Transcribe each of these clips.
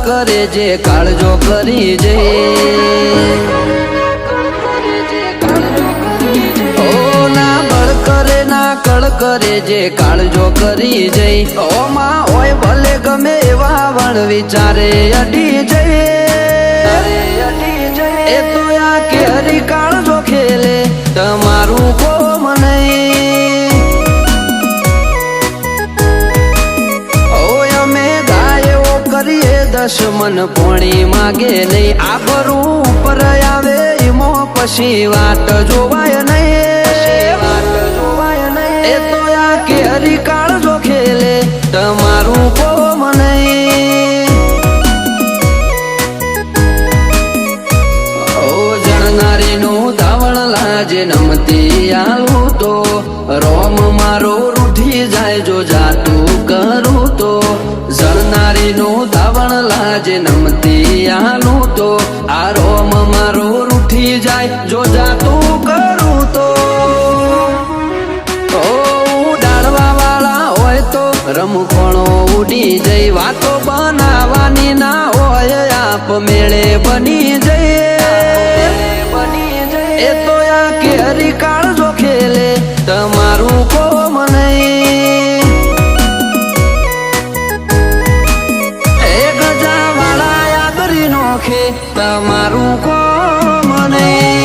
કરે જે કાળજો કરી જઈ કરે જે કાળજો કરી જઈ ઓમાં હોય ભલે ગમે એવા વણ વિચારે અડી જઈએ એ તો આ કે હરી કાળજો ખેલે તમારું કોમ નહીં ઓય અમે ગાયો કરીએ દશમન પોણી માગે નહીં આબરૂ ઉપર આવે ઈમો પછી વાટ જોવાય નહીં એ તો આ કે હરી કાળજો ખેલે તમારું કોમ નહીં ઓ જણનારીનું ધાવણ લાજે નમતી આલું તો રોમ મારો રૂઠી જાય જો જાતું કરું તો જણનારીનું ધાવણ લાજે નમતી આલું તો આ રોમ મારો રૂઠી જાય જો જાતું કરું તો રમખોણો ઉડી જઈ વાતો બનાવવાની ના હોય આપ મેળે બની જઈએ એ તો આ કે હરી કાળજો ખેલે તમારું કોમ નહીં એ ગજા વાળા યાદરી નોખે તમારું કોમ નહીં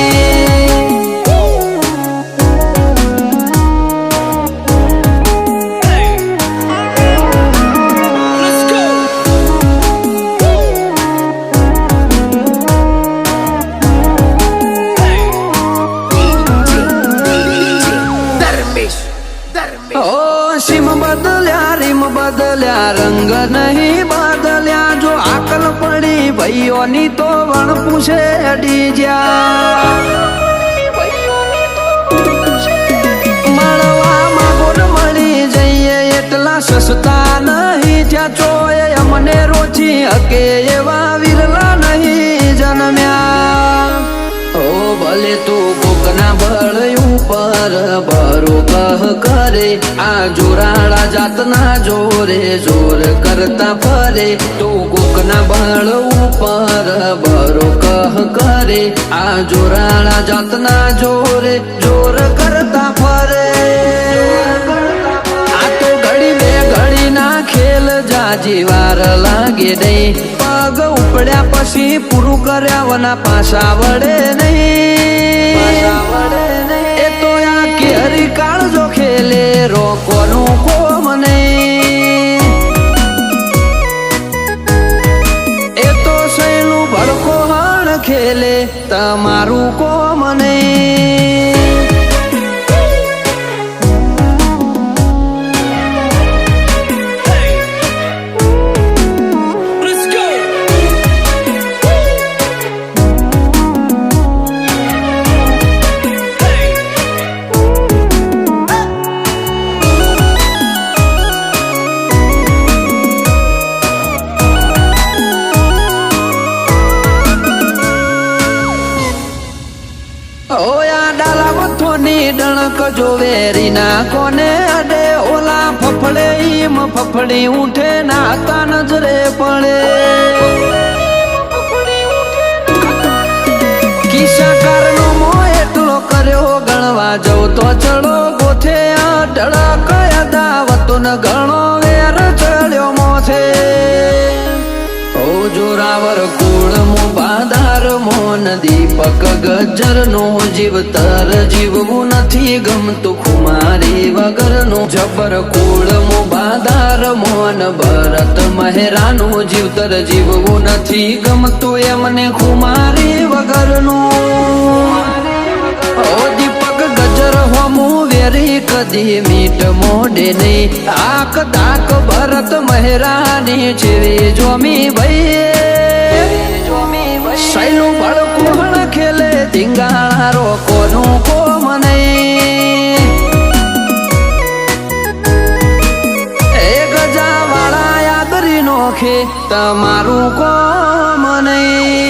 સીમ બદલ્યા રીમ બદલ્યા રંગ નહીં બદલ્યા જો આકલ પડી ભાઈઓની તો વણ પૂછે અડી જ્યાં મળવામાં ગોળ મળી જઈએ એટલા સસ્તા નહીં ત્યાં ચોય અમને રોચી હકે એવા વિરલા નહીં જન્મ્યા ઓ ભલે તું કોકના બળ ઉપર બરો કહ કરે આ જોરાળા જાતના જોરે જોર કરતા ફરે તું કોકના બળ ઉપર બરો કહ કરે આ જોરાળા જાતના જોરે જોર કરતા ફરે આ તો ઘડી બે ઘડી ના ખેલ જાજી વાર લાગે નહીં પગ ઉપડ્યા પછી પૂરું કર્યા વના પાછા વડે નહીં એ તો આ કે હરી કાળજો ખેલે રોકોનું કોમ નહીં એ તો સૈનું ભડકો હણ ખેલે તમારું કોમ નહીં ડણક જો વેરી ના કોને અડે ઓલા ફફડે ઈમ ફફડી ઉઠે ના તા નજરે પડે કિસ્સાકાર નો મો એટલો કર્યો ગણવા જવ તો ચડો ગોથે અઢળક અદાવતો ન ગણો વેર ચડ્યો મોથે ઓ જોરાવર કુળ મો બાધાર મોન દીપક ગજર નો જીવતર જીવવું નથી ગમતું ખુમારી વગરનું જબર કુળ મો બાધાર મોન ભરત મહેરાનું જીવતર જીવવું નથી ગમતું એમને ખુમારી વગરનું ઓ દીપક ગજર હોમું વેરી કદી મીટ મોડે નહીં આક દાક ભરત મહેરાની જેવી જોમી ભાઈ સૈનું ભડકું હણ ખેલે ધીંગાણા રોકોનું કોમ નહીં એ ગજા વાળા યાદરી નોખે તમારું કોમ નહીં